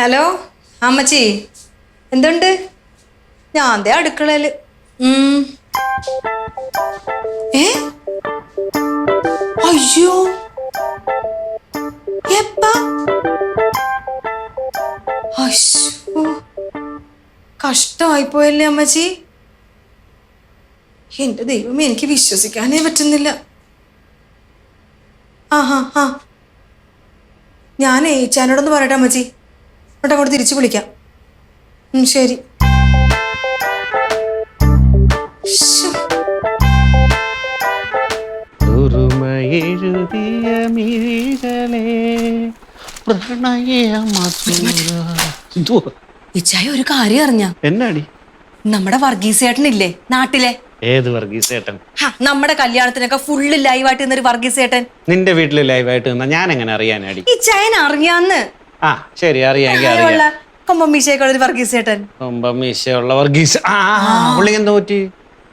Hello അമ്മച്ചി, എന്തുണ്ട്? ഞാൻ ദേ അടുക്കളയില്. അയ്യോ, എപ്പാ? അശ്ശോ, കഷ്ടമായിപ്പോയല്ലേ അമ്മച്ചി. എന്റെ ദൈവമേ, എനിക്ക് വിശ്വസിക്കാനേ പറ്റുന്നില്ല. ഞാനേ ചാനോടൊന്ന് പറയട്ടെ അമ്മച്ചി, എന്നിട്ട് അങ്ങോട്ട് തിരിച്ചു വിളിക്കാം. ശരി. ഇച്ചായ ഒരു കാര്യം അറിഞ്ഞ? എന്നാടി? നമ്മുടെ വർഗീസേട്ടനില്ലേ നാട്ടിലെ? ഏത് വർഗീസേട്ടൻ? നമ്മുടെ കല്യാണത്തിനൊക്കെ ഫുള്ള് ലൈവായിട്ട് നിന്നൊരു വർഗീസേട്ടൻ. നിന്റെ വീട്ടില് ലൈവായിട്ട് നിന്നാ ഞാൻ എങ്ങനെ അറിയാനാടി? ഇച്ചായൻ അറിയാന്ന്. ആ ശരി, അറിയാമെങ്കിൽ കൊമ്പമീശയൊക്കെ വർഗീസേട്ടൻ. കൊമ്പമീശയുള്ള വർഗീസ്. പുള്ളി എന്താ പറ്റി?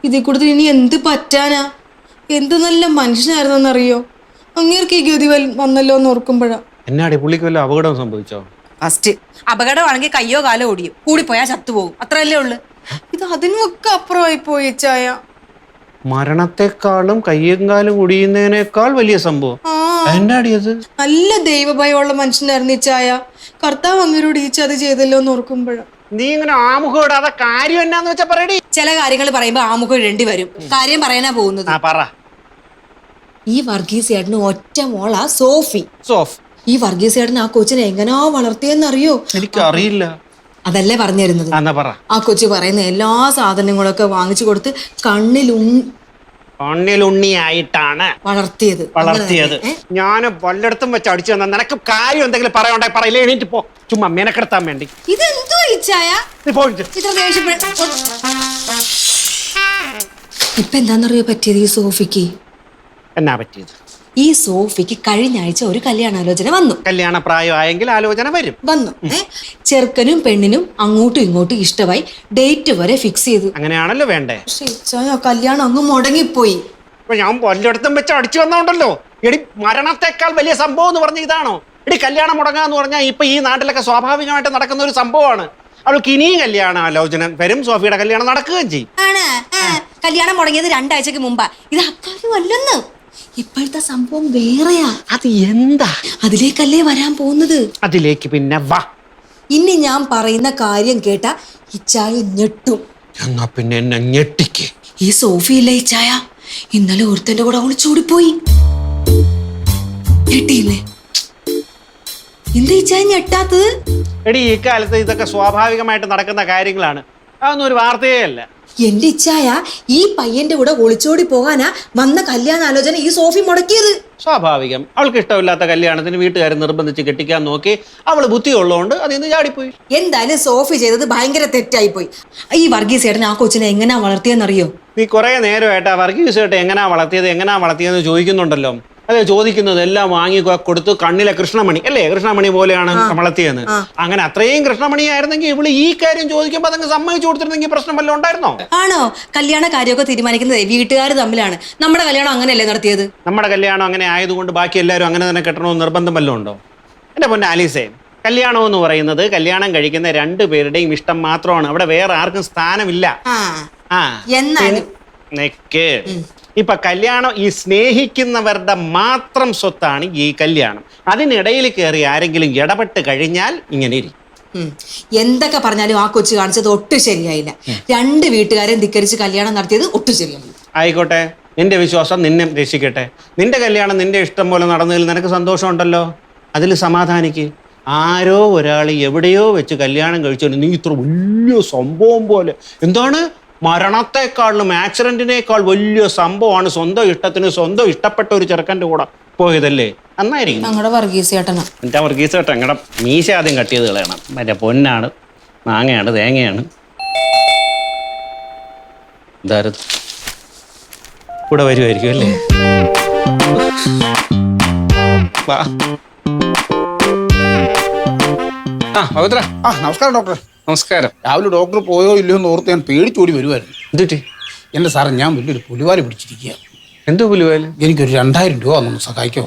ഇതിൽ കൂടുതൽ ഇനി എന്ത് പറ്റാനാ? എന്ത് നല്ല മനുഷ്യനായിരുന്നറിയോ? അങ്ങേർക്ക് ഈ ഗതി വന്നല്ലോ എന്ന് ഓർക്കുമ്പോഴാ. എന്നാടി, പുള്ളിക്ക് വല്ല അപകടം സംഭവിച്ചോ? ഫസ്റ്റ് അപകടമാണെങ്കിൽ കയ്യോ കാലോ ഓടിയും, കൂടിപ്പോയാ ചത്തുപോകും, അത്രയല്ലേ ഉള്ളു. ഇത് അതിനൊക്കെ അപ്പുറമായി പോയി ചായ. മരണത്തെക്കാളും കയ്യും കാലും ഒടിയുന്നതിനേക്കാൾ വലിയ സംഭവം. എന്നാടി അത്? നല്ല ദൈവഭയമുള്ള മനുഷ്യനായിരുന്നു ഈ ചായ. കർത്താവ് അങ്ങേരോട് ഈ ചതി ചെയ്തല്ലോ എന്ന് ഓർക്കുമ്പോഴാ. നീ ഇങ്ങനെ ആമുഖം ഇടാതെ കാര്യം എന്നാന്ന് വെച്ചാ പറയടി. ചില കാര്യങ്ങൾ പറയുമ്പോ ആമുഖം ഇടേണ്ടി വരും. കാര്യം പറയാനാ പോകുന്നത്. ഈ വർഗീസ് ചേട്ടന് ഒറ്റ മോളാ സോഫി. ഈ വർഗീസ് ചേട്ടൻ ആ കൊച്ചിനെ എങ്ങനെയാ വളർത്തിയെന്നറിയോ? എനിക്കറിയില്ല. അതല്ലേ പറഞ്ഞിരുന്നത്. ആ കൊച്ചു പറയുന്ന എല്ലാ സാധനങ്ങളൊക്കെ വാങ്ങിച്ചു കൊടുത്ത് കണ്ണിലുണ്ണിയായിട്ടാണ് വളർത്തിയത്. ഞാൻ വല്ലയിടത്തും വെച്ച് അടിച്ചു തന്ന നിനക്ക് കാര്യം എന്തെങ്കിലും പറയണ്ടേ? പറയില്ലേ, എണീറ്റ് പോ. ചുമ്മാ മെനക്കെടുത്താൻ വേണ്ടി. ഇതെന്തോ ഇപ്പൊ എന്താന്നറിയോ പറ്റിയത് ഈ സോഫിക്ക്? എന്നാ പറ്റിയത്? ഈ സോഫിക്ക് കഴിഞ്ഞ ആഴ്ച ഒരു കല്യാണാലോചന വന്നു. കല്യാണ പ്രായമായെങ്കിൽ ആലോചന വന്നു. ചെറുക്കനും പെണ്ണിനും അങ്ങോട്ടും ഇങ്ങോട്ടും ഇഷ്ടമായി, ഡേറ്റ് വരെ ഫിക്സ് ചെയ്തു. അങ്ങനെയാണല്ലോ വേണ്ടേ? കല്യാണം അങ്ങ് മുടങ്ങിപ്പോയി. ഞാൻ വല്ലയിടത്തും വെച്ച് അടിച്ചു വന്നോണ്ടല്ലോ. എടി, മരണത്തെക്കാൾ വലിയ സംഭവം എന്ന് പറഞ്ഞ ഇതാണോ? എടി, കല്യാണം മുടങ്ങാന്ന് പറഞ്ഞാൽ ഇപ്പൊ ഈ നാട്ടിലൊക്കെ സ്വാഭാവികമായിട്ട് നടക്കുന്ന ഒരു സംഭവമാണ്. അവൾക്ക് ഇനിയും കല്യാണ ആലോചന വരും. സോഫിയുടെ കല്യാണം നടക്കുകയും ചെയ്യും. കല്യാണം മുടങ്ങിയത് 2 ആഴ്ചക്ക് മുമ്പാ. ഇത് അക്കാര്യമല്ലെന്ന്. ഇപ്പോഴത്തെ സംഭവം വേറെയാ. അത് എന്താ? അതിലേക്കല്ലേ വരാൻ പോകുന്നത്. അതിലേക്ക് പിന്നെ വാ. ഇനി ഞാൻ പറയുന്ന കാര്യം കേട്ടാ ഇച്ചായ ഞെട്ടും. എന്നാ പിന്നെ എന്നെ ഞെട്ടിക്ക്. ഈ സോഫിയില്ലേ ഇച്ചായ, ഇന്നലെ ഒരുത്തന്റെ കൂടെ ഒളിച്ചോടിപ്പോയി. ഞെട്ടിയില്ലേ? എന്താ ഇച്ചായ ഞെട്ടാത്തത്? എടി, ഈ കാലത്ത് ഇതൊക്കെ സ്വാഭാവികമായിട്ട് നടക്കുന്ന കാര്യങ്ങളാണ്. അതൊന്നും ഒരു വാർത്തയേ അല്ല. എന്റെ ഇച്ചായ, ഈ പയ്യന്റെ കൂടെ ഒളിച്ചോടി പോകാനാ വന്ന കല്യാണാലോചന ഈ സോഫി മുടക്കിയത്. സ്വാഭാവികം. അവൾക്ക് ഇഷ്ടമില്ലാത്ത കല്യാണത്തിന് വീട്ടുകാരെ നിർബന്ധിച്ച് കെട്ടിക്കാൻ നോക്കി. അവള് ബുദ്ധിയുള്ളതുകൊണ്ട് അതിൽ നിന്ന് ചാടിപ്പോയി. എന്തായാലും സോഫി ചെയ്തത് ഭയങ്കര തെറ്റായി പോയി. ഈ വർഗീസ് ചേട്ടൻ ആ കൊച്ചിനെ എങ്ങനെയാ വളർത്തിയെന്നറിയോ? നീ കുറെ നേരമായിട്ട് വർഗീസ് ചേട്ടൻ എങ്ങനെയാ വളർത്തിയെന്ന് ചോദിക്കുന്നുണ്ടല്ലോ. അതെ, ചോദിക്കുന്നത് എല്ലാം വാങ്ങി കൊടുത്തു. കണ്ണിലെ കൃഷ്ണമണി അല്ലേ, കൃഷ്ണമണി പോലെയാണ് വളർത്തിയെന്ന്. അങ്ങനെ അത്രയും കൃഷ്ണമണി ആയിരുന്നെങ്കിൽ ഇവള് ഈ കാര്യം ചോദിക്കുമ്പോ അതങ്ങ് സമ്മതിച്ചു കൊടുത്തിരുന്നെങ്കിൽ പ്രശ്നം വല്ലതും ഉണ്ടായിരുന്നോ? ആണോ? കല്യാണ കാര്യമൊക്കെ തീരുമാനിക്കുന്നത് വീട്ടുകാർ തമ്മിലാണ്. നമ്മുടെ കല്യാണം അങ്ങനെയല്ലേ നടത്തിയത്? നമ്മുടെ കല്യാണം അങ്ങനെ ആയതുകൊണ്ട് ബാക്കി എല്ലാവരും അങ്ങനെ തന്നെ കെട്ടണമെന്ന് നിർബന്ധം വല്ലതും ഉണ്ടോ? എന്റെ പൊന്നെ ആലീസേ, കല്യാണം എന്ന് പറയുന്നത് കല്യാണം കഴിക്കുന്ന 2 പേരുടെയും ഇഷ്ടം മാത്രമാണ്. അവിടെ വേറെ ആർക്കും സ്ഥാനമില്ല. ഇപ്പൊ കല്യാണം ഈ സ്നേഹിക്കുന്നവരുടെ മാത്രം സ്വത്താണ് ഈ കല്യാണം. അതിനിടയിൽ കയറി ആരെങ്കിലും ഇടപെട്ട് കഴിഞ്ഞാൽ ഇങ്ങനെ ഇരിക്കും. എന്തൊക്കെ പറഞ്ഞാലും ആ കൊച്ചു കാണിച്ചത് ഒട്ടും ശരിയായില്ല. 2 വീട്ടുകാരെയും ധിക്കരിച്ച് കല്യാണം നടത്തിയത് ഒട്ടും ശരിയായില്ല. ആയിക്കോട്ടെ, നിന്റെ വിശ്വാസം നിന്നെ രക്ഷിക്കട്ടെ. നിന്റെ കല്യാണം നിന്റെ ഇഷ്ടം പോലെ നടന്നതിൽ നിനക്ക് സന്തോഷമുണ്ടല്ലോ, അതിൽ സമാധാനിക്ക്. ആരോ ഒരാൾ എവിടെയോ വെച്ച് കല്യാണം കഴിച്ചോണ്ട് നീ ഇത്ര വലിയ സംഭവം പോലെ, എന്താണ് മരണത്തെക്കാളും ആക്സിഡന്റിനേക്കാൾ വലിയ സംഭവമാണ് സ്വന്തം ഇഷ്ടത്തിന് സ്വന്തം ഇഷ്ടപ്പെട്ട ഒരു ചെറുക്കൻ്റെ കൂടെ പോയതല്ലേ? നന്നായിരിക്കും. ഞങ്ങളുടെ വർഗീസ് ചേട്ടനാ. എൻ്റെ വർഗീസ് ചേട്ടൻ ഞങ്ങളുടെ മീശ ആദ്യം കട്ട് ചെയ്ത് കളയണം. മറ്റേ പൊന്നാണ്, മാങ്ങയാണ്, തേങ്ങയാണ്. ഇതാരത് കൂടെ വരുമായിരിക്കും അല്ലേ? നമസ്കാരം ഡോക്ടർ. നമസ്കാരം. രാവിലെ ഡോക്ടർ പോയോ ഇല്ലയോ എന്ന് ഓർത്ത് ഞാൻ പേടിച്ചോടി വരുമായിരുന്നു. എന്തിട്ട്? എൻ്റെ സാറേ, ഞാൻ വലിയൊരു പുലിവാല് പിടിച്ചിരിക്കുക. എന്തോ പുലിവാല്? എനിക്കൊരു 2000 രൂപ ഒന്ന് സഹായിക്കോ?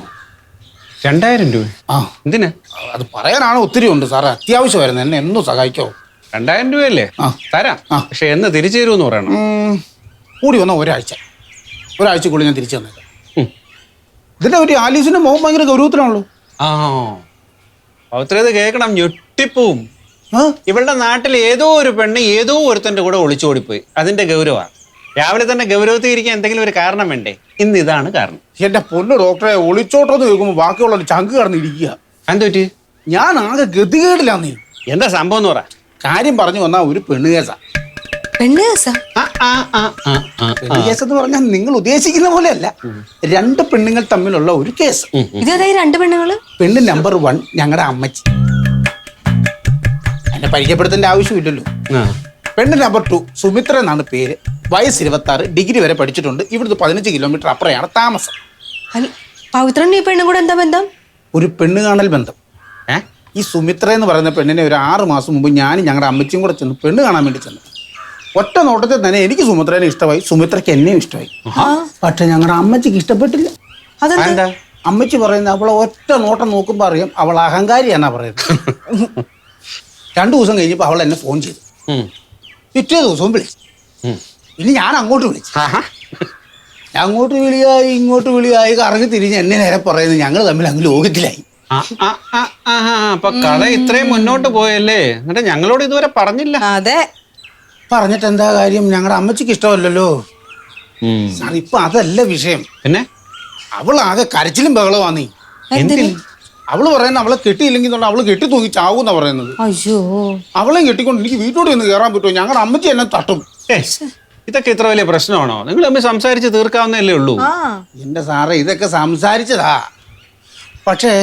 2000 രൂപ ആ എന്തിനാ? അത് പറയാനാണ് ഒത്തിരി ഉണ്ട് സാറേ, അത്യാവശ്യമായിരുന്നു. എന്നെ എന്നും സഹായിക്കോ? 2000 രൂപയല്ലേ? ആ. തരാം. ആ. പക്ഷെ എന്ന് തിരിച്ചു തരുമെന്ന് പറയണം. കൂടി വന്ന ഒരാഴ്ചക്കുള്ളിൽ ഞാൻ തിരിച്ചു തന്നേക്കാം. ഇതിന്റെ ഒരു ആലീസിന്റെ മുഖം ഭയങ്കര ഗൗരവത്തിലാണല്ലോ. ആ പവിത്രത് കേൾക്കണം, ഞെട്ടിപ്പോവും. ഇവളുടെ നാട്ടിൽ ഏതോ ഒരു പെണ്ണ് ഏതോ ഒരുത്തന്റെ കൂടെ ഒളിച്ചോടിപ്പോയി. അതിന്റെ ഗൗരവമാണ്. രാവിലെ തന്നെ ഗൗരവത്തിൽ ഇരിക്കാൻ എന്തെങ്കിലും ഒരു കാരണം വേണ്ടേ? ഇന്ന് ഇതാണ് കാരണം. എന്റെ പൊന്നു ഡോക്ടറെ, ഒളിച്ചോട്ടോന്ന് കേൾക്കുമ്പോൾ ബാക്കിയുള്ള ചങ്ക് കടന്നിരിക്കുക. എന്ത് പറ്റി? ഞാൻ ആകെ ഗതികേടിലാന്നേ. എന്താ സംഭവം എന്ന് പറ. കാര്യം പറഞ്ഞു വന്നാ ഒരു പെണ്ണ് കേസാ. പെണ്ണ് കേസാ? പെണ്ണ് കേസ് എന്ന് പറഞ്ഞാൽ നിങ്ങൾ ഉദ്ദേശിക്കുന്ന പോലെയല്ല. 2 പെണ്ണുങ്ങൾ തമ്മിലുള്ള ഒരു കേസ്. ഇതേതായി 2 പെണ്ണുങ്ങള്? പെണ്ണ് നമ്പർ 1 ഞങ്ങളുടെ അമ്മച്ചി. എന്നെ പരിചയപ്പെടുത്തേണ്ട ആവശ്യമില്ലല്ലോ. പെണ്ണ് നമ്പർ 2 സുമിത്ര എന്നാണ് പേര്. വയസ്സ് 26, ഡിഗ്രി വരെ പഠിച്ചിട്ടുണ്ട്. ഇവിടുന്ന് 15 കിലോമീറ്റർ അപ്പുറയാണ് താമസം. പവിത്രൻ ഈ പെണ്ണും കൂടെ എന്താ ബന്ധം? ഒരു പെണ്ണ് കാണൽ ബന്ധം. ഈ സുമിത്ര എന്ന് പറയുന്ന പെണ്ണിനെ ഒരു 6 മാസം മുമ്പ് ഞാൻ ഞങ്ങളുടെ അമ്മച്ചിയും കൂടെ ചെന്ന് പെണ്ണ് കാണാൻ വേണ്ടി ചെന്നു. ഒറ്റ നോട്ടത്തിൽ തന്നെ എനിക്ക് സുമിത്രനെ ഇഷ്ടമായി, സുമിത്രയ്ക്ക് എന്നെയും ഇഷ്ടമായി. പക്ഷെ ഞങ്ങളുടെ അമ്മച്ചിക്ക് ഇഷ്ടപ്പെട്ടില്ല. അതെന്താ? അമ്മച്ചി പറയുന്നത് അവളെ ഒറ്റ നോട്ടം നോക്കുമ്പോൾ അറിയാം അവൾ അഹങ്കാരിയാന്നാ പറയുന്നത്. 2 ദിവസം കഴിഞ്ഞപ്പോൾ അവൾ എന്നെ ഫോൺ ചെയ്തു. പിറ്റേ ദിവസവും വിളിച്ചു. ഇനി ഞാൻ അങ്ങോട്ട് വിളിച്ചു. അങ്ങോട്ട് വിളിയായി ഇങ്ങോട്ട് വിളിയായി കറങ്ങി തിരിഞ്ഞ് എന്നെ നേരെ പറയുന്നത് ഞങ്ങൾ തമ്മിൽ അങ്ങ് ലോകത്തിലായി. അപ്പൊ കഥ ഇത്രയും മുന്നോട്ട് പോയല്ലേ? എന്നിട്ട് ഞങ്ങളോട് ഇതുവരെ പറഞ്ഞില്ല. അതെ, പറഞ്ഞിട്ട് എന്താ കാര്യം? ഞങ്ങളുടെ അമ്മച്ചിക്ക് ഇഷ്ടമല്ലല്ലോ സാർ. ഇപ്പൊ അതല്ല വിഷയം. പിന്നെ അവളാകെ കരച്ചിലും ബഹളമാന്നീ. അവള് പറയുന്നത് അവളെ കെട്ടിയില്ലെങ്കിൽ അവള് കെട്ടി തൂങ്ങി ചാവൂന്നാ പറയുന്നത്. അയ്യോ, അവളെയും കെട്ടിക്കൊണ്ട് എനിക്ക് വീട്ടോട് ഒന്ന് കയറാൻ പറ്റുമോ? ഞങ്ങളുടെ അമ്മച്ചി എന്നെ തട്ടും. ഇതൊക്കെ ഇത്ര വലിയ പ്രശ്നമാണോ? നിങ്ങൾ തമ്മിൽ സംസാരിച്ച് തീർക്കാവുന്നല്ലേ ഉള്ളൂ. എന്റെ സാറേ, ഇതൊക്കെ സംസാരിച്ചതാ. പക്ഷേ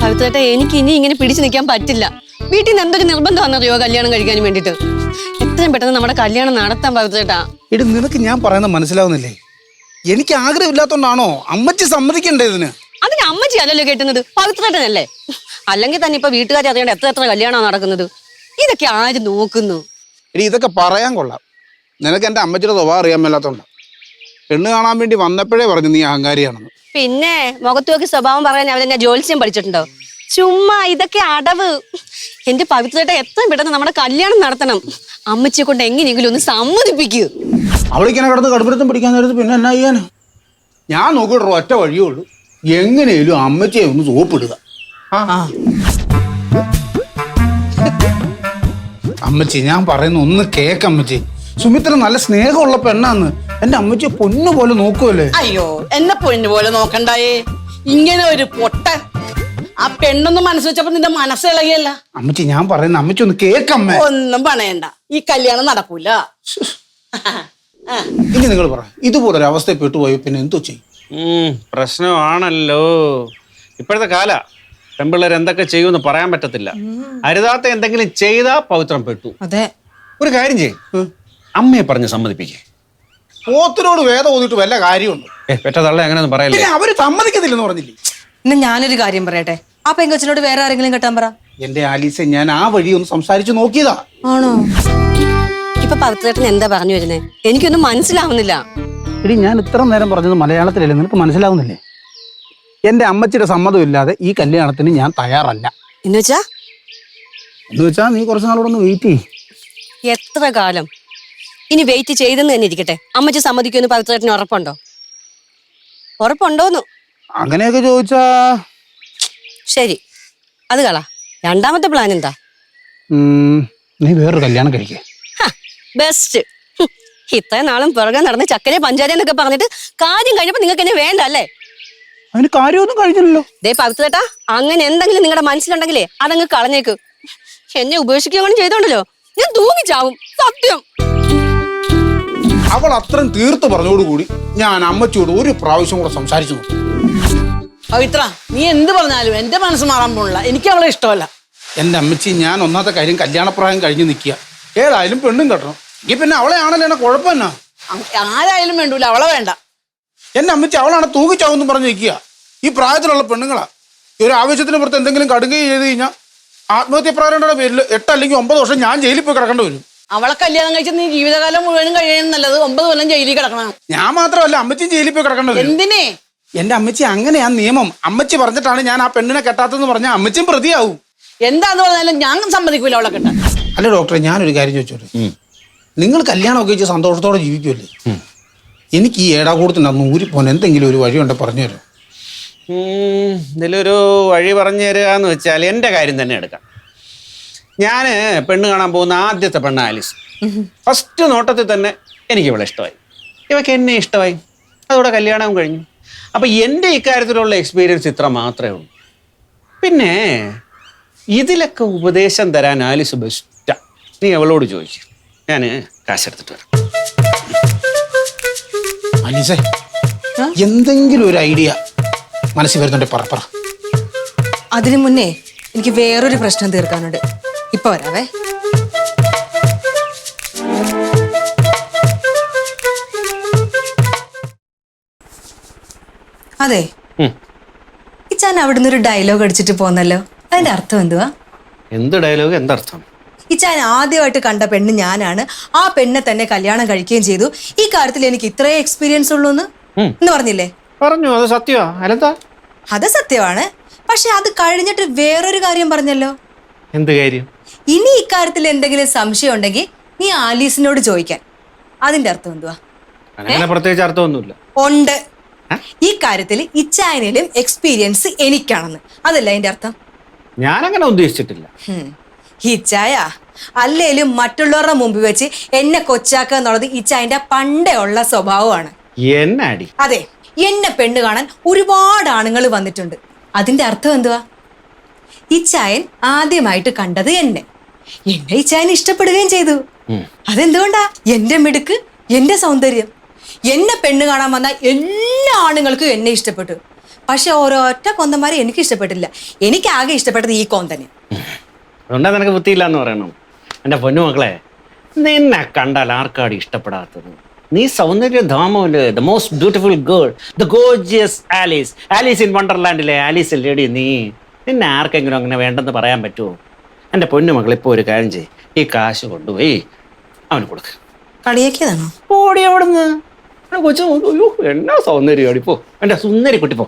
പവിത്രേട്ടാ, എനിക്ക് ഇനി ഇങ്ങനെ പിടിച്ചു നിൽക്കാൻ പറ്റില്ല. വീട്ടിൽ നിന്ന് എന്തൊക്കെ നിർബന്ധമാണെന്നറിയോ കല്യാണം കഴിക്കാൻ വേണ്ടിട്ട്? എത്രയും പെട്ടെന്ന് നമ്മുടെ കല്യാണം നടത്താൻ പവിത്രേട്ടാ. ഇത് നിനക്ക് ഞാൻ പറയുന്നത് മനസ്സിലാവുന്നില്ലേ? എനിക്ക് ആഗ്രഹമില്ലാത്തോണ്ടാണോ? അമ്മച്ചി സമ്മതിക്കണ്ടേ ഇതിന്? അതിന് അമ്മച്ചി അല്ലല്ലോ കേട്ടുന്നത്, പവിത്രേട്ടനല്ലേ. അല്ലെങ്കിൽ തന്നെ ഇപ്പൊ വീട്ടുകാരെ അറിയാണ്ട് എത്ര കല്യാണമാണ് നടക്കുന്നത്. ഇതൊക്കെ ആര് നോക്കുന്നു? ഇനി ഇതൊക്കെ പറയാൻ കൊള്ളാം. നിനക്ക് എന്റെ അമ്മച്ചിയുടെ സ്വഭാവം അറിയാൻ മേലാത്തോണ്ട. പെണ്ണ് കാണാൻ വേണ്ടി വന്നപ്പോഴേ പറഞ്ഞു നീ അഹങ്കാരിയാണെന്ന്. പിന്നെ മുഖത്ത് നോക്കി സ്വഭാവം പറയാൻ അവരെന്നെ ജോത്സ്യം പഠിച്ചിട്ടുണ്ടോ? ചുമ്മാ ഇതൊക്കെ അടവ്. എന്റെ പവിത്രേട്ട എത്രയും പെട്ടെന്ന് നമ്മുടെ കല്യാണം നടത്തണം. അമ്മച്ചിയെ കൊണ്ട് എങ്ങനെയെങ്കിലും ഒന്ന് സമ്മതിപ്പിക്കൂ. അവളിങ്ങനെ കിടന്ന് കടുപ്പിടുത്തം പിടിക്കാൻ നേരത്ത് പിന്നെ എന്നാ ചെയ്യാനാ? ഞാൻ നോക്കിയിട്ട് ഒറ്റ വഴിയേ ഉള്ളൂ. എങ്ങനെയും അമ്മച്ചിയെ ഒന്ന് സോപ്പിടുക. അമ്മച്ചി ഞാൻ പറയുന്ന ഒന്ന് കേക്കമ്മച്ചി. സുമിത്ര നല്ല സ്നേഹമുള്ള പെണ്ണാന്ന്. എന്റെ അമ്മച്ചിയെ പൊന്നു പോലെ നോക്കുമല്ലേ. അയ്യോ, എന്നെ പൊന്നു പോലെ നോക്കണ്ടായേ. ഇങ്ങനെ ഒരു പൊട്ട ആ പെണ്ണൊന്നും മനസ്സ് വെച്ചപ്പോ നിന്റെ മനസ്സിളകിയല്ല. അമ്മച്ചി ഞാൻ പറയുന്ന അമ്മച്ചി ഒന്ന് കേക്കമ്മ. ഒന്നും പണയണ്ട, ഈ കല്യാണം നടക്കൂല. ഇനി നിങ്ങൾ പറ, ഇതുപോലൊരു അവസ്ഥയിൽ പെട്ടുപോയി പിന്നെ എന്തോ ചെയ്യും? പ്രശ്നമാണല്ലോ ഇപ്പോഴത്തെ കാല. പെൺപിള്ളേർ എന്തൊക്കെ ചെയ്യുമെന്ന് പറയാൻ പറ്റത്തില്ല. അരുതാത്ത എന്തെങ്കിലും ചെയ്താ പവിത്രം പെട്ടു. അതെ. ഒരു കാര്യം ചെയ്യും, അമ്മയെ പറഞ്ഞ് സമ്മതിപ്പിക്കേ. പോത്തിനോട് വേദം ഓതിട്ട് വല്ല കാര്യമുണ്ട്? പെറ്റ തള്ള അങ്ങനെയൊന്നും പറയല്ലേ. അവര് സമ്മതിക്കത്തില്ലെന്ന് പറഞ്ഞില്ലേ? ഇന്ന് ഞാനൊരു കാര്യം പറയട്ടെ. ആ പെങ്കൊച്ചിനോട് വേറെ ആരെങ്കിലും കെട്ടാൻ പറ. എന്റെ ആലീസ, ഞാൻ ആ വഴി ഒന്ന് സംസാരിച്ചു നോക്കിയതാ. ആണോ? ഇപ്പൊ പവിത്രേട്ടൻ എന്താ പറഞ്ഞു വരുന്നേ? എനിക്കൊന്നും മനസ്സിലാവുന്നില്ല. ഇനി ഞാൻ ഇത്ര നേരം പറഞ്ഞത് മലയാളത്തിലല്ലേ, നിനക്ക് മനസ്സിലാവുന്നില്ലേ? എന്റെ അമ്മച്ചിയുടെ സമ്മതം ഇല്ലാതെ ഈ കല്യാണത്തിന് ഞാൻ തയ്യാറല്ല. എന്നുവെച്ചാ നീ കുറച്ച് നാളോടെ ഒന്ന് വെയിറ്റ് ചെയ്യും. എത്ര കാലം ഇനി വെയിറ്റ് ചെയ്തെന്ന് തന്നെ ഇരിക്കട്ടെ. അമ്മച്ചി സമ്മതിക്കുമെന്ന് പവിത്രേട്ടന് ഉറപ്പുണ്ടോ? ഉറപ്പുണ്ടോന്ന്? അങ്ങനെയൊക്കെ ചോദിച്ചാ ശരി, അത് കള. രണ്ടാമത്തെ പ്ലാൻ എന്താ? നീ വേറൊരു കല്യാണം കഴിക്കേ. ബെസ്റ്റ്. ഇത്രയും നാളും പുറകെ നടന്ന് ചക്കരെ പഞ്ചാര എന്നൊക്കെ പറഞ്ഞിട്ട് കാര്യം കഴിഞ്ഞപ്പോ നിങ്ങൾക്ക് എന്നെ വേണ്ട അല്ലേ? അതിന് കാര്യമൊന്നും കഴിഞ്ഞില്ലല്ലോ. ദേ പവിത്രേട്ടാ, അങ്ങനെ എന്തെങ്കിലും നിങ്ങളുടെ മനസ്സിലുണ്ടെങ്കിലേ അതങ്ങ് കളഞ്ഞേക്ക്. എന്നെ ഉപേക്ഷിക്കുകയാണ് ചെയ്തോണ്ടല്ലോ ഞാൻ തൂങ്ങിച്ചാവും, സത്യം. അവൾ അത്രയും തീർത്ത് പറഞ്ഞോടുകൂടി ഞാൻ അമ്മച്ചിയോട് ഒരു പ്രാവശ്യം കൂടെ സംസാരിച്ചു നോക്കും. പവിത്ര, നീ എന്ത് പറഞ്ഞാലും എന്റെ മനസ്സ് മാറാൻ പോണില്ല. എനിക്ക് അവളെ ഇഷ്ടമല്ല. എന്റെ അമ്മച്ചി, ഞാൻ ഒന്നാമത്തെ കാര്യം കല്യാണപ്രായം കഴിഞ്ഞ് നിൽക്കുക. ഏതായാലും പെണ്ണും കെട്ടണം. ഈ പിന്നെ അവളെ ആണല്ലോ എന്നെ കുഴപ്പമെന്നാ. ആരായാലും വേണ്ടൂല, അവളെ വേണ്ട. എന്റെ അമ്മച്ചി അവളാണ് തൂങ്ങിച്ചാവെന്ന് പറഞ്ഞ് നിൽക്കുക. ഈ പ്രായത്തിലുള്ള പെണ്ണുങ്ങളാ. ഈ ഒരു ആവശ്യത്തിന് പുറത്ത് എന്തെങ്കിലും കടുകയും ചെയ്ത് കഴിഞ്ഞാൽ ആത്മഹത്യപ്രാരംഭയുടെ പേരിൽ 8 അല്ലെങ്കിൽ 9 വർഷം ഞാൻ ജയിലിൽ പോയി കിടക്കേണ്ടി വരും. അവളെ കല്യാണം കഴിച്ച് നീ ജീവിതകാലം മുഴുവനും കഴിയാൻ നല്ലത് 9 കൊല്ലം ജയിലിൽ കിടക്കണം. ഞാൻ മാത്രമല്ല, അമ്മച്ചിയും ജയിലിൽ പോയി കിടക്കേണ്ടി വരും. എന്തിനേ? എന്റെ അമ്മച്ചി അങ്ങനെയാ നിയമം. അമ്മച്ചി പറഞ്ഞിട്ടാണ് ഞാൻ ആ പെണ്ണിനെ കെട്ടാത്തെന്ന് പറഞ്ഞാൽ അമ്മച്ചിയും പ്രതിയാവും. എന്താന്ന് പറഞ്ഞാലും ഞാൻ സമ്മതിക്കൂല അവളെ കെട്ടാൻ. അല്ല ഡോക്ടറെ, ഞാനൊരു കാര്യം ചോദിച്ചോട്ടെ. നിങ്ങൾ കല്യാണമൊക്കെ വെച്ച് സന്തോഷത്തോടെ ജീവിക്കുമല്ലേ? എനിക്ക് ഈ ഏടാകൂടത്തിനന്ന് ഊരിപ്പോൻ എന്തെങ്കിലും ഒരു വഴിയുണ്ടെ പറഞ്ഞു തരും. ഇതിലൊരു വഴി പറഞ്ഞു തരിക എന്ന് വെച്ചാൽ എൻ്റെ കാര്യം തന്നെ എടുക്കാം. ഞാൻ പെണ്ണ് കാണാൻ പോകുന്ന ആദ്യത്തെ പെണ്ണ് ആലീസ്. ഫസ്റ്റ് നോട്ടത്തിൽ തന്നെ എനിക്ക് ഇവളെ ഇഷ്ടമായി, ഇവക്ക് എന്നെ ഇഷ്ടമായി. അതോടെ കല്യാണം കഴിഞ്ഞു. അപ്പം എൻ്റെ ഇക്കാര്യത്തിലുള്ള എക്സ്പീരിയൻസ് ഇത്ര മാത്രമേ ഉള്ളൂ. പിന്നെ ഇതിലൊക്കെ ഉപദേശം തരാൻ ആലീസ് ബെസ്റ്റാ. നീ അവളോട് ചോദിക്കും, ഞാൻ കാശെടുത്തിട്ട് വരാം. ആലീസേ, എന്തെങ്കിലും ഒരു ഐഡിയ മനസ്സിൽ വരുന്നുണ്ട്, പറ. അതിനു മുന്നേ എനിക്ക് വേറൊരു പ്രശ്നം തീർക്കാനുണ്ട്. ഇപ്പൊ വരാവേ. അതെ, ഇച്ചാൻ അവിടുന്ന് ഒരു ഡയലോഗ് അടിച്ചിട്ട് പോന്നല്ലോ. അതിന്റെ അർത്ഥം എന്തുവാ? എന്ത് ഡയലോഗ്, എന്തർത്ഥം? ഇച്ചാൻ ആദ്യമായിട്ട് കണ്ട പെണ്ണ് ഞാനാണ്, ആ പെണ്ണെ തന്നെ കല്യാണം കഴിക്കുകയും ചെയ്തു, ഈ കാര്യത്തിൽ എനിക്ക് ഇത്രേ എക്സ്പീരിയൻസ് ഉള്ളൂ എന്ന് പറഞ്ഞില്ലേ? പറഞ്ഞു. അത് സത്യമാ? അല്ലെന്താ? അത് സത്യമാണ്. പക്ഷെ അത് കഴിഞ്ഞിട്ട് വേറൊരു കാര്യം പറഞ്ഞല്ലോ. എന്ത് കാര്യം? ഇനി ഇക്കാര്യത്തിൽ എന്തെങ്കിലും സംശയം ഉണ്ടെങ്കിൽ നീ ആലീസിനോട് ചോദിക്കാൻ. അതിന്റെ അർത്ഥം എന്തുവാ? അങ്ങനെ പ്രത്യേകിച്ച് അർത്ഥമൊന്നുമില്ല. ഉണ്ട്. ഈ കാര്യത്തിൽ ഇച്ചായനിലും എക്സ്പീരിയൻസ് എനിക്കാണെന്ന്. അതല്ല അതിന്റെ അർത്ഥം? ഞാനങ്ങനെ ഉദ്ദേശിച്ചിട്ടില്ല. ഇച്ചായ അല്ലേലും മറ്റുള്ളവരുടെ മുമ്പിൽ വെച്ച് എന്നെ കൊച്ചാക്കുക എന്നുള്ളത് ഇച്ചായന്റെ പണ്ടേ ഉള്ള സ്വഭാവമാണ്. എന്നാടി? അതെ, എന്നെ പെണ്ണ് കാണാൻ ഒരുപാട് ആണുങ്ങൾ വന്നിട്ടുണ്ട്. അതിന്റെ അർത്ഥം എന്തുവാ? ഇച്ചായൻ ആദ്യമായിട്ട് കണ്ടത് എന്നെ ഇച്ചായൻ ഇഷ്ടപ്പെടുകയും ചെയ്തു. അതെന്തുകൊണ്ടാ? എന്റെ മിടുക്ക്, എന്റെ സൗന്ദര്യം. എന്നെ പെണ്ണ് കാണാൻ വന്ന എല്ലാ ആണുങ്ങൾക്കും എന്നെ ഇഷ്ടപ്പെട്ടു. പക്ഷെ ഓരോറ്റ കൊന്തന്മാരെ എനിക്ക് ഇഷ്ടപ്പെട്ടില്ല. എനിക്ക് ആകെ ഇഷ്ടപ്പെട്ടത് ഈ കോന്തനെ. അതുകൊണ്ടാ നിനക്ക് ബുദ്ധിയില്ല എന്ന് പറയണം. എൻ്റെ പൊന്നുമക്കളെ, നിന്നെ കണ്ടാൽ ആർക്കാടി ഇഷ്ടപ്പെടാത്തത്? നീ സൗന്ദര്യധാമല്ലേ, the most beautiful girl, the gorgeous Alice, Alice in വണ്ടർലാൻഡിലെ ആലീസ് അല്ലേടി നീ. നിന്നെ ആർക്കെങ്കിലും അങ്ങനെ വേണ്ടെന്ന് പറയാൻ പറ്റുമോ? എൻ്റെ പൊന്നുമക്കൾ, ഇപ്പോൾ ഒരു കാര്യം ചെയ്യ്, ഈ കാശ് കൊണ്ടുപോയി അവന് കൊടുക്ക്. കളിയാക്കിയതാണോ? ഓടി അവിടുന്ന്. കൊച്ചു അയ്യോ എന്നാ സൗന്ദര്യം അടിപ്പോ, എൻ്റെ സുന്ദരി കുട്ടിപ്പോ.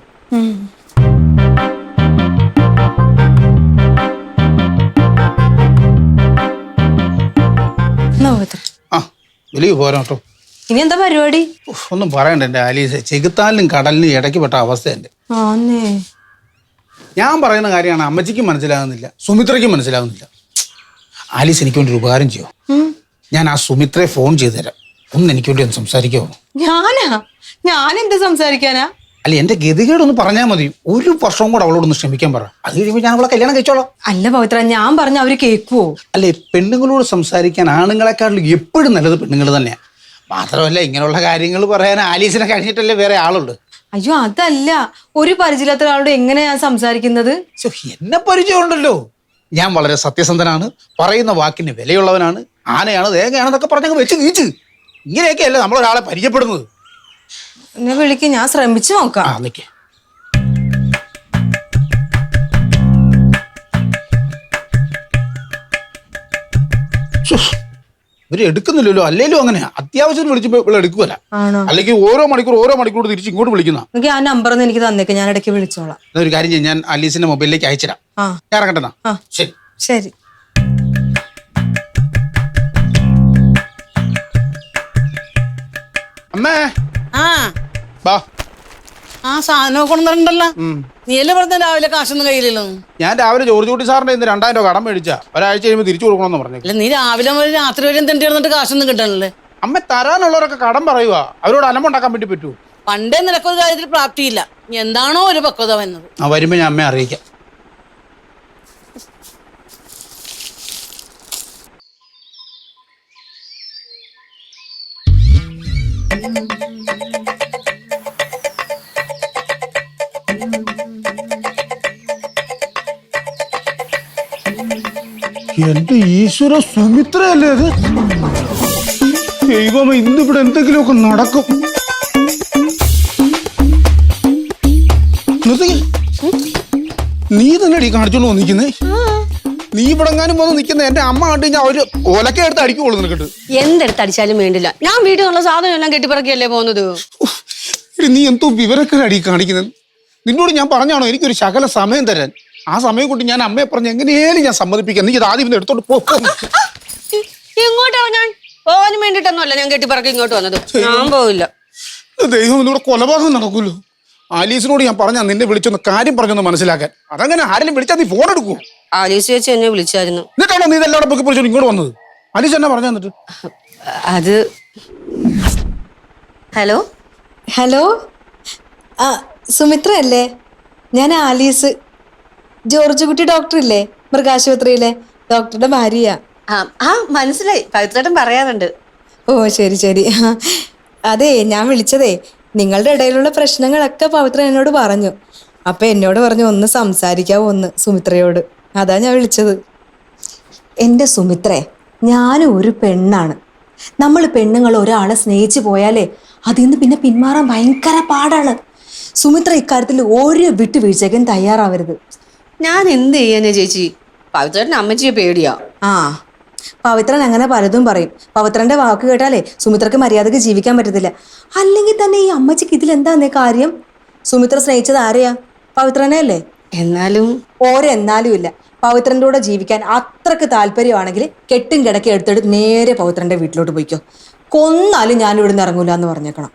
വലിയ പോരാ കേട്ടോ. ഇനി എന്താ പരിപാടി? ഒന്നും പറയണ്ട എൻ്റെ ആലീസ്. ചെകുത്താലിനും കടലിനും ഇടയ്ക്ക് പെട്ട അവസ്ഥ എൻ്റെ. ഞാൻ പറയുന്ന കാര്യമാണ് അമ്മച്ചിക്കും മനസ്സിലാകുന്നില്ല, സുമിത്രയ്ക്കും മനസ്സിലാകുന്നില്ല. ആലീസ് എനിക്ക് വേണ്ടി ഒരു ഉപകാരം ചെയ്യോ? ഞാൻ ആ സുമിത്രയെ ഫോൺ ചെയ്തു തരാം. ഒന്ന് എനിക്ക് വേണ്ടി ഒന്ന് സംസാരിക്കുമോ? ഞാൻ എന്ത് സംസാരിക്കാനാ? അല്ല, എന്റെ ഗതികേടൊന്ന് പറഞ്ഞാൽ മതി. ഒരു വർഷവും കൂടെ അവളോടൊന്ന് ശ്രമിക്കാൻ പറ. അത് കഴിയുമ്പോൾ ഞാൻ അവളെ കല്യാണം കഴിച്ചോളാം. അല്ല പവിത്ര, ഞാൻ പറഞ്ഞ അവര് കേൾക്കുവോ? അല്ലെ, പെണ്ണുങ്ങളോട് സംസാരിക്കാൻ ആണുങ്ങളെക്കാട്ടിലും എപ്പോഴും നല്ലത് പെണ്ണുങ്ങൾ തന്നെയാണ്. മാത്രമല്ല, ഇങ്ങനെയുള്ള കാര്യങ്ങൾ പറയാൻ ആലീസിനെ കഴിഞ്ഞിട്ടല്ലേ വേറെ ആളുണ്ട്. അയ്യോ അതല്ല, ഒരു പരിചയമില്ലാത്ത ഒരാളോട് എങ്ങനെ ഞാൻ സംസാരിക്കുന്നത്? എന്നെ പരിചയമുണ്ടല്ലോ. ഞാൻ വളരെ സത്യസന്ധനാണ്, പറയുന്ന വാക്കിന് വിലയുള്ളവനാണ്, ആനയാണ് തേങ്ങയാണെന്നൊക്കെ പറഞ്ഞങ്ങ് വെച്ച് നീച്ച്. ഇങ്ങനെയൊക്കെയല്ലേ നമ്മളൊരാളെ പരിചയപ്പെടുന്നത്. എന്നെ വിളിക്ക്, ഞാൻ ശ്രമിച്ചു നോക്കാം. നിക്ക്. ഇവര് എടുക്കുന്നില്ലല്ലോ. അല്ലേലും അങ്ങനെയാ, അത്യാവശ്യം വിളിച്ചപ്പോ ഇവിടെ എടുക്കുവല്ല. അല്ലെങ്കിൽ ഓരോ മണിക്കൂർ തിരിച്ച് ഇങ്ങോട്ട് വിളിക്കുന്ന. ആ നമ്പർ ഒന്ന് എനിക്ക് തന്നേക്ക്, ഞാൻ ഇടയ്ക്ക് വിളിച്ചോളാം. ഒരു കാര്യം ചെയ്യും, ഞാൻ അലീസിന്റെ മൊബൈലിലേക്ക് അയച്ചിടാം. ഞാൻ ഇറങ്ങട്ടെന്നാ. ശരി ശരി. അമ്മേ, ആ സാധനം കൊണ്ടുണ്ടല്ലോ. നീയല്ലേ പറഞ്ഞ രാവിലെ കാശൊന്നും കയ്യിലല്ലോ. ഞാൻ രാവിലെ ജോർജ് കുട്ടി സാറിന്റെ 2000 രൂപ കടം മേടിച്ചാ, ഒരാഴ്ച കഴിയുമ്പോൾ തിരിച്ചു കൊടുക്കണമെന്ന് പറഞ്ഞു. അല്ല, നീ രാവിലെ മുതൽ രാത്രി വരെ എന്തെങ്കിലും ഇരുന്നിട്ട് കാശൊന്നും കിട്ടണല്ലേ? അമ്മ തരാനുള്ളവരൊക്കെ കടം പറയുക, അവരോട് അലമ്പുണ്ടാക്കാൻ വേണ്ടി പറ്റൂ. പണ്ടേ നിനക്കൊരു കാര്യത്തിൽ പ്രാപ്തിയില്ല. എന്താണോ ഒരു പക്വത വന്നത്. വരുമ്പോ ഞാൻ അമ്മയെ അറിയിക്കാം. എന്റെ ഈശ്വര, സുമിത്രയല്ലേ അത്? ദൈവമേ, ഇന്നിവിടെ എന്തെങ്കിലുമൊക്കെ നടക്കും. നീ തന്നെ അടി കാണിച്ചോണ്ട് വന്നിരിക്കുന്നേ. നീ ഇവിടെങ്ങാനും വന്ന് നിൽക്കുന്ന എന്റെ അമ്മ കണ്ടു കഴിഞ്ഞാൽ അവര് ഒലക്ക എടുത്ത് അടിക്കുള്ളൂ നിനക്കിട്ട്. എന്തെടുത്ത് അടിച്ചാലും വേണ്ടില്ല, ഞാൻ വീട്ടിൽ നിന്നുള്ള സാധനം എല്ലാം കെട്ടിപ്പറക്കിയല്ലേ പോകുന്നത്. എടി നീ എന്തോ വിവരക്കേടാടി കാണിക്കുന്നത്. നിന്നോട് ഞാൻ പറഞ്ഞാണോ എനിക്കൊരു ശകല സമയം തരാൻ? ആ സമയം കൊണ്ട് ഞാൻ അമ്മയെ പറഞ്ഞ് എങ്ങനെയാലും ഞാൻ സമ്മതിപ്പിക്കാം. നീ ഇത് ആദ്യം ഒന്ന് എടുത്തോണ്ട് പോ. ഇങ്ങോട്ടാ ഞാൻ പോകാനും വേണ്ടിട്ടൊന്നുമല്ല ഞാൻ കെട്ടിപ്പറക്കി ഇങ്ങോട്ട് വന്നത്. ഞാൻ പോവില്ല. ദൈവം ഇവിടെ കൊലപാതകം നടക്കൂല്ലോ. ആലീസിനോട് ഞാൻ പറഞ്ഞാ നിന്നെ വിളിച്ചൊന്ന് കാര്യം പറഞ്ഞൊന്ന് മനസ്സിലാക്കാൻ. അതങ്ങനെ ആരെങ്കിലും വിളിച്ചാൽ നീ ഫോൺ എടുക്കൂ. ആലീസ് ചേച്ചി എന്നെ വിളിച്ചായിരുന്നു. എന്നിട്ടാണോ നീ ഇതെല്ലാം പൊക്കി പിടിച്ചോണ്ട് ഇങ്ങോട്ട് വന്നത്? ആലീസ് എന്നാ പറഞ്ഞു തന്നിട്ട്? അത് ഹലോ ഹലോ, ആ സുമിത്ര അല്ലേ? ഞാൻ ആലീസ്, ജോർജ് കുട്ടി ഡോക്ടർ ഇല്ലേ, മൃഗാശുപത്രിയിലെ ഡോക്ടറുടെ ഭാര്യയാ. ആ മനസ്സിലായി, പവിത്രേട്ടൻ പറയാറുണ്ട്. ഓ ശരി ശരി. അതെ, ഞാൻ വിളിച്ചതേ നിങ്ങളുടെ ഇടയിലുള്ള പ്രശ്നങ്ങളൊക്കെ പവിത്ര എന്നോട് പറഞ്ഞു. അപ്പൊ എന്നോട് പറഞ്ഞു ഒന്ന് സംസാരിക്കാവോ ഒന്ന് സുമിത്രയോട്. അതാ ഞാൻ വിളിച്ചത്. എൻ്റെ സുമിത്രേ, ഞാനും ഒരു പെണ്ണാണ്. നമ്മൾ പെണ്ണുങ്ങൾ ഒരാളെ സ്നേഹിച്ചു പോയാലേ അതിൽ നിന്ന് പിന്നെ പിന്മാറാൻ ഭയങ്കര പാടാണ്. സുമിത്ര ഇക്കാര്യത്തിൽ ഒരു വിട്ടുവീഴ്ചയ്ക്കും തയ്യാറാവരുത്. ഞാൻ എന്ത് ചെയ്യാനാ ചേച്ചി? പവിത്രേട്ടൻ അമ്മച്ചിയെ പേടിയാ. ആ, പവിത്രൻ അങ്ങനെ പലതും പറയും. പവിത്രന്റെ വാക്ക് കേട്ടാലേ സുമിത്രക്ക് മര്യാദക്ക് ജീവിക്കാൻ പറ്റത്തില്ല. അല്ലെങ്കിൽ തന്നെ ഈ അമ്മച്ചിക്ക് ഇതിലെന്താന്നേ കാര്യം? സുമിത്ര സ്നേഹിച്ചത് ആരെയാ? പവിത്രനെ അല്ലേ? എന്നാലും ഓരെന്നാലും ഇല്ല. പവിത്രന്റെ കൂടെ ജീവിക്കാൻ അത്രക്ക് താല്പര്യമാണെങ്കിൽ കെട്ടും കിടക്കി എടുത്തെടുത്ത് നേരെ പവിത്രന്റെ വീട്ടിലോട്ട് പോയിക്കോ. കൊന്നാലും ഞാൻ ഇവിടുന്ന് ഇറങ്ങൂല എന്ന് പറഞ്ഞേക്കണം.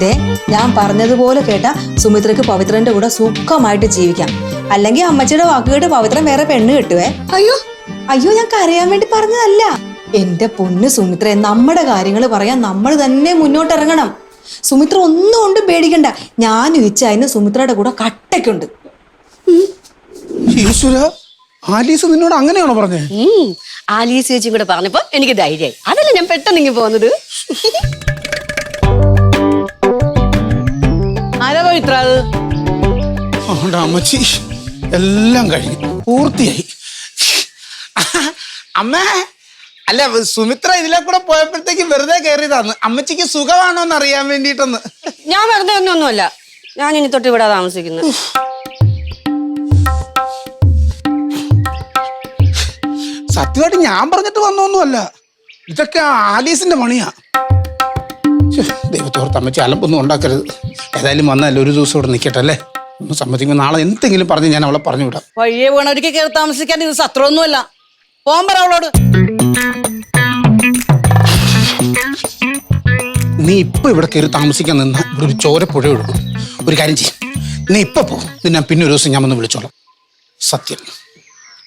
ദേ, ഞാൻ പറഞ്ഞതുപോലെ കേട്ടാ സുമിത്രക്ക് പവിത്രന്റെ കൂടെ സുഖമായിട്ട് ജീവിക്കാം. അല്ലെങ്കിൽ അമ്മച്ചിയുടെ വാക്ക് കേട്ട് പവിത്രൻ വേറെ പെണ്ണ് കിട്ടുവേ. അയ്യോ അയ്യോ, ഞാൻ കരയാൻ വേണ്ടി പറഞ്ഞതല്ല. എന്റെ പൊന്ന് സുമിത്രേ, നമ്മുടെ കാര്യങ്ങൾ പറയാൻ നമ്മൾ തന്നെ മുന്നോട്ടിറങ്ങണം. സുമിത്ര ഒന്നും കൊണ്ടും പേടിക്കണ്ട. ഞാനും ഇച്ചായന് സുമിത്രയുടെ കൂടെ കട്ടയ്ക്കുണ്ട്. ഈശ്വര, ആലീസ് നിന്നോട് അങ്ങനെയാണോ പറഞ്ഞേ? ആലീസ് ചേച്ചിയും കൂടെ പറഞ്ഞപ്പോ എനിക്ക് ധൈര്യമായി. അതല്ലേ ഞാൻ പെട്ടെന്ന് ഇങ്ങ് പോകുന്നത്. ആരാ പവിത്ര അത്? അമ്മച്ചി എല്ലാം കഴിഞ്ഞു, പൂർത്തിയായി. അമ്മേ, അല്ല സുമിത്ര ഇതിലെ കൂടെ പോയപ്പോഴത്തേക്ക് വെറുതെ കയറിയതാന്ന്. അമ്മച്ചിക്ക് സുഖമാണോന്ന് അറിയാൻ വേണ്ടിയിട്ടൊന്ന്. ഞാൻ വെറുതെ ഒന്നുമല്ല, ഞാൻ ഇനി തൊട്ട് ഇവിടെ താമസിക്കുന്നത്. സത്യമായിട്ട് ഞാൻ പറഞ്ഞിട്ട് വന്നൊന്നുമല്ല, ഇതൊക്കെ ആലീസിന്റെ പണിയാ. ദൈവത്തോർത്ത് അമ്മച്ചി അലമ്പൊന്നും ഉണ്ടാക്കരുത്. ഏതായാലും വന്നല്ലേ, ഒരു ദിവസം ഇവിടെ നിൽക്കട്ടെ അല്ലേ? ഒന്ന് സമ്മതിക്കും. നാളെ എന്തെങ്കിലും പറഞ്ഞ് ഞാൻ അവളെ പറഞ്ഞു വിടാം. വഴിയെ വീണവർക്ക് കയറി താമസിക്കാൻ ഇത് സത്രമൊന്നുമല്ല. പോകാൻ പറ അവളോട്. നീ ഇപ്പൊ ഇവിടെ കയറി താമസിക്കാൻ നിന്നാ ഇവിടെ ഒരു ചോരപ്പുഴ ഒഴുകും. ഒരു കാര്യം ചെയ്യും, നീ ഇപ്പൊ പോ. ഞാൻ പിന്നെ ഒരു ദിവസം ഞാൻ വന്ന് വിളിച്ചോളാം. സത്യം.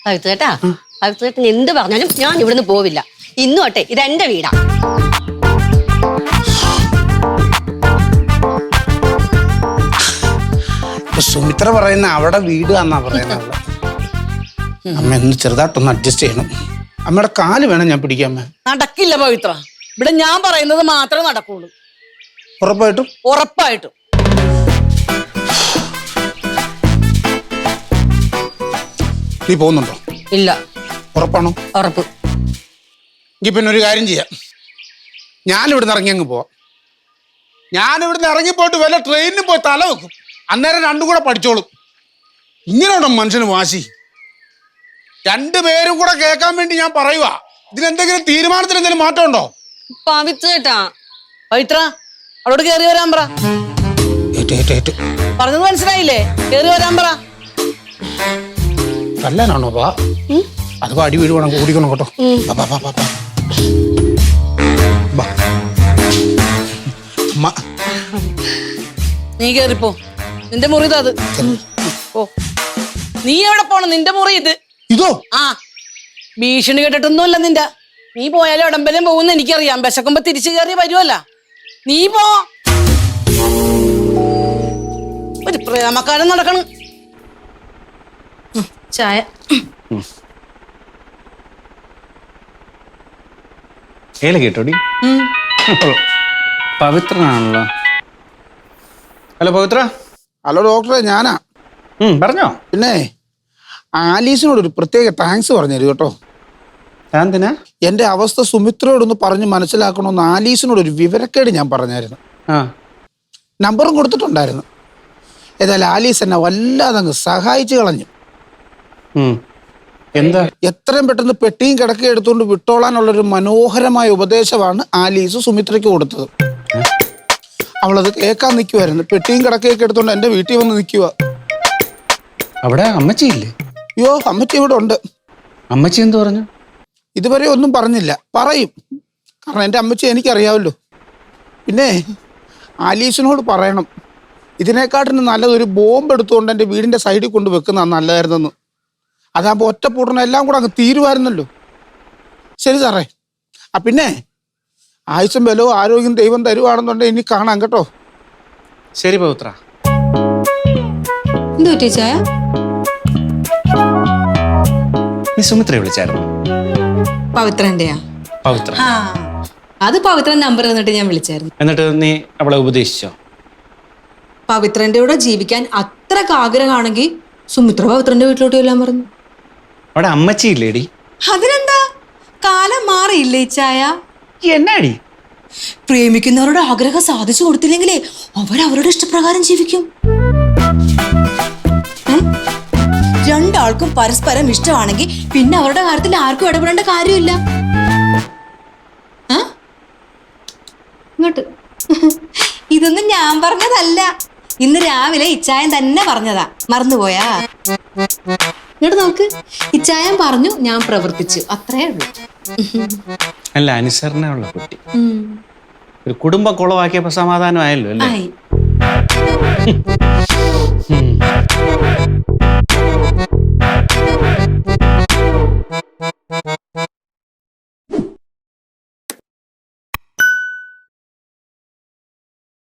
പവിത്രേട്ടാ, പവിത്രേട്ടൻ എന്ത് പറഞ്ഞാലും ഞാൻ ഇവിടുന്ന് പോവില്ല. ഇന്നോട്ടെ ഇത് എന്റെ വീടാ. സുമിത്ര പറയുന്ന അവിടെ വീട് എന്നാ പറയുന്നത്. അമ്മ ഒന്ന് ചെറുതായിട്ടൊന്ന് അഡ്ജസ്റ്റ് ചെയ്യണം. അമ്മയുടെ കാല് വേണം ഞാൻ പിടിക്കാൻ. അമ്മ നടക്കില്ല പവിത്ര. ഇവിടെ ഞാൻ പറയുന്നത് മാത്രമേ നടക്കുള്ളൂ. ഉറപ്പായിട്ടും? ഉറപ്പായിട്ടും. നീ പോകുന്നുണ്ടോ? ഇല്ല. ഉറപ്പാണോ? ഉറപ്പ്. എങ്കിൽ പിന്നെ ഒരു കാര്യം ചെയ്യാം, ഞാനിവിടുന്ന് ഇറങ്ങി അങ്ങ് പോവാം. ഞാനിവിടുന്ന് ഇറങ്ങിപ്പോയിട്ട് വല്ല ട്രെയിനിന് പോയി തല വെക്കും. അന്നേരം രണ്ടും കൂടെ പഠിച്ചോളും. ഇങ്ങനെയുണ്ടോ മനുഷ്യന് വാശി? രണ്ടുപേരും കൂടെ കേൾക്കാൻ വേണ്ടി ഞാൻ പറയുക. ഇതിനെന്തെങ്കിലും തീരുമാനത്തിന് എന്തെങ്കിലും മാറ്റം ഉണ്ടോ? പവിത്രേട്ടാ. പവിത്ര, അവളോട് കയറി വരാൻ പറ. പറഞ്ഞത് മനസ്സിലായില്ലേ? കയറി വരാൻ പറ. കല്ലാനാണോ? വാ, അഥവാ അടി വീഴുവാണെങ്കിൽ ഓടിക്കണം കേട്ടോ. നീ കേറിപ്പോ. നിന്റെ മുറി ഇത്. അത് ഓ, നീ എവിടെ പോണം? നിന്റെ മുറി ഇത്. ഇതോ? ആ, ഭീഷണി കേട്ടിട്ടൊന്നുമല്ല നിന്റെ. നീ പോയാലും ഉടമ്പലും പോകുന്ന എനിക്കറിയാം. വിശക്കുമ്പോ തിരിച്ചു കയറി വരുമല്ല. നീ പോ. ഒരു പ്രേമക്കാരൻ നടക്കണം. ചായ. ഏല കേട്ടോടി. പവിത്രനാണല്ലോ. ഹലോ പവിത്ര. ഹലോ ഡോക്ടറെ, ഞാനാ. പറഞ്ഞോ. പിന്നെ ആലീസിനോട് ഒരു പ്രത്യേക താങ്ക്സ് പറഞ്ഞു തരൂ കേട്ടോ. എന്തിനാ? എന്റെ അവസ്ഥ സുമിത്രയോടൊന്ന് പറഞ്ഞ് മനസ്സിലാക്കണമെന്ന് ആലീസിനോട് ഒരു വിവരക്കേട് ഞാൻ പറഞ്ഞായിരുന്നു. നമ്പറും കൊടുത്തിട്ടുണ്ടായിരുന്നു. ഏതായാലും ആലീസ് എന്നെ വല്ലാതെ അങ്ങ് സഹായിച്ചു കളഞ്ഞു. ഉം. എന്താ? എത്രയും പെട്ടെന്ന് പെട്ടിയും കിടക്കയും എടുത്തുകൊണ്ട് വിട്ടോളാനുള്ളൊരു മനോഹരമായ ഉപദേശമാണ് ആലീസ് സുമിത്രയ്ക്ക് കൊടുത്തത്. അവളത് കേൾക്കാൻ നിൽക്കുമായിരുന്നു. പെട്ടിയും കിടക്കയൊക്കെ എടുത്തുകൊണ്ട് എൻ്റെ വീട്ടിൽ വന്ന് നിൽക്കുക. അവിടെ അമ്മച്ചിയില്ലേ? അയ്യോ, അമ്മച്ചി ഇവിടെ ഉണ്ട്. അമ്മച്ചി എന്ത് പറഞ്ഞു? ഇതുവരെ ഒന്നും പറഞ്ഞില്ല, പറയും. കാരണം എൻ്റെ അമ്മച്ചി എനിക്കറിയാമല്ലോ. പിന്നെ ആലീസിനോട് പറയണം, ഇതിനെക്കാട്ടിന് നല്ലതൊരു ബോംബ് എടുത്തുകൊണ്ട് എൻ്റെ വീടിൻ്റെ സൈഡിൽ കൊണ്ട് വെക്കുന്നതാണ് നല്ലതായിരുന്നെന്ന്. അതാകുമ്പോൾ ഒറ്റപ്പൂട്ടണം എല്ലാം കൂടെ അങ്ങ് തീരുമായിരുന്നല്ലോ. ശരി സാറേ. പിന്നെ ആയുസ്സും ബലവും ആരോഗ്യം ദൈവം തരുവാണെന്നുണ്ടെങ്കിൽ ഇനി കാണാം കേട്ടോ. ശരി പവിത്ര. എന്ത് പറ്റി ചായ? നീ സുമിത്രയെ വിളിച്ചായിരുന്നു? പവിത്രന്റെയാ? പവിത്ര. ആ, അത് പവിത്രൻ നമ്പർ തന്നിട്ട് ഞാൻ വിളിച്ചായിരുന്നു. എന്നിട്ട് നീ അവളെ ഉപദേശിച്ചോ? പവിത്രന്റെ കൂടെ ജീവിക്കാൻ അത്ര ആഗ്രഹമാണെങ്കിൽ സുമിത്ര പവിത്രന്റെ വീട്ടിലോട്ട് ചെല്ലാൻ പറഞ്ഞു. അവിടെ അമ്മച്ചിയില്ലേടി? അതിനെന്താ, കാലം മാറിയില്ലേ ഇച്ചായ? എന്നാടി? പ്രേമിക്കുന്നവരുടെ ആഗ്രഹം സാധിച്ചു കൊടുത്തില്ലെങ്കിലേ അവരവരുടെ ഇഷ്ടപ്രകാരം ജീവിക്കും. രണ്ടാൾക്കും പരസ്പരം ഇഷ്ടമാണെങ്കിൽ പിന്നെ അവരുടെ കാര്യത്തിൽ ആർക്കും ഇടപെടേണ്ട കാര്യമില്ല. ഇങ്ങോട്ട്. ഇതൊന്നും ഞാൻ പറഞ്ഞതല്ല, ഇന്ന് രാവിലെ ഇച്ചായൻ തന്നെ പറഞ്ഞതാ. മറന്നുപോയാ? ഇങ്ങോട്ട് നോക്ക്, ഇച്ചായൻ പറഞ്ഞു, ഞാൻ പ്രവർത്തിച്ചു, അത്രേ ഉള്ളൂ. അല്ല, അനുസരണയുള്ള കുട്ടി. ഒരു കുടുംബം കുളവാക്കിയപ്പോ സമാധാനമായല്ലോ അല്ലേ? ആയി.